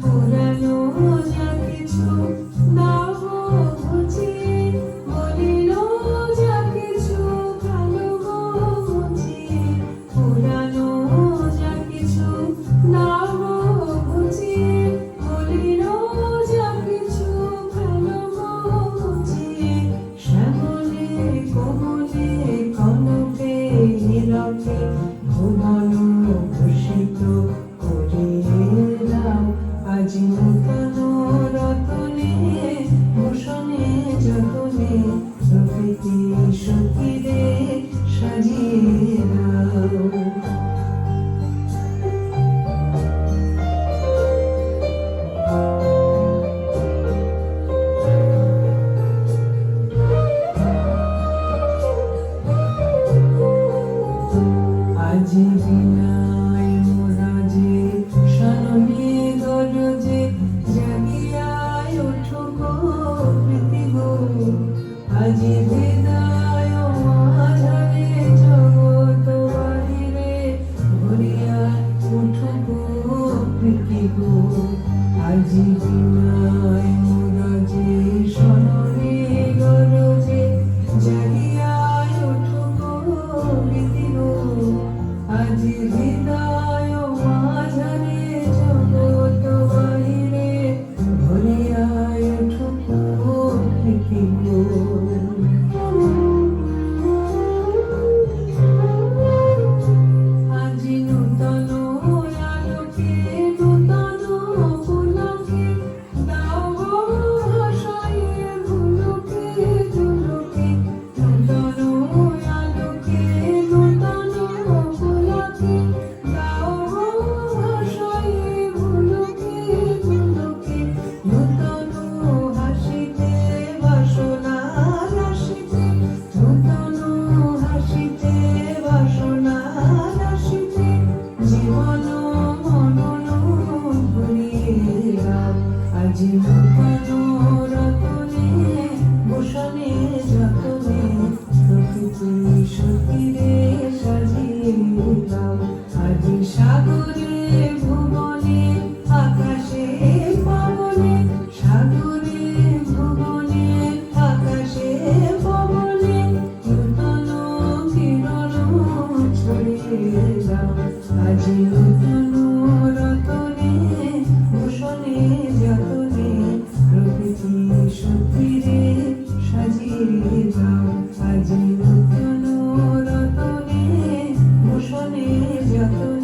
পুরানো যা কিছু দাও গো বুঝিয়ে, মলিন যা কিছু ভালো গো বুঝিয়ে, পুরানো যা কিছু দাও গো বুঝিয়ে, মলিন যা কিছু ভালো গো বুঝিয়ে, শ্যামলে কোমলে কনকে নীরবে ভুবন ভূষিত করিয়ে দাও আজি নূতন রতনে ভূষণে যতনে প্রকৃতি সখীরে সাজিয়ে দাও। আজি বিনায় মোরা যে শনমে গরজে জাগিয়ায় ওঠো গো প্রীতি গো, আজি বিদায় মাঝারে জগৎ বাহিরে ভরিয়া ওঠো গো প্রীতি গো, আজি বিনায় মোরা যে শনমে গরজে জাগিয়ায় ওঠো গো প্রীতি গো, আজি হৃদয় মাঝারে জগৎ বাহিরে ভরিয়ায় ওঠো গো প্রীতি গো। আজি নূতন আলোকে নূতন পুলকে দাও গো ভাসাইয়ে ভুলকে ঝুলকে, নূতন আলোকে নূতন পুলকে দাও গো ভাসাইয়ে ভুলকে ঝুলকে, নূতন হাসিতে বাসনা রাশিতে, নূতন হাসিতে বাসনা রাশিতে জীবন মনন ভরিয়ে দাও আজি নূতন রতনে ভূষণে যতনে প্রকৃতি সখীরে সাজিয়ে দাও আজি সাগরে ভুবনে আকাশে পবনে, সাগরে ভুবনে আকাশে পবনে নূতন কিরণ ছড়িয়ে দাও আজি নূতন রতনে ভূষণে যতনে প্রকৃতি সখীরে সাজিয়ে দাও আজি নূতন রতনে ভূষণে যতনে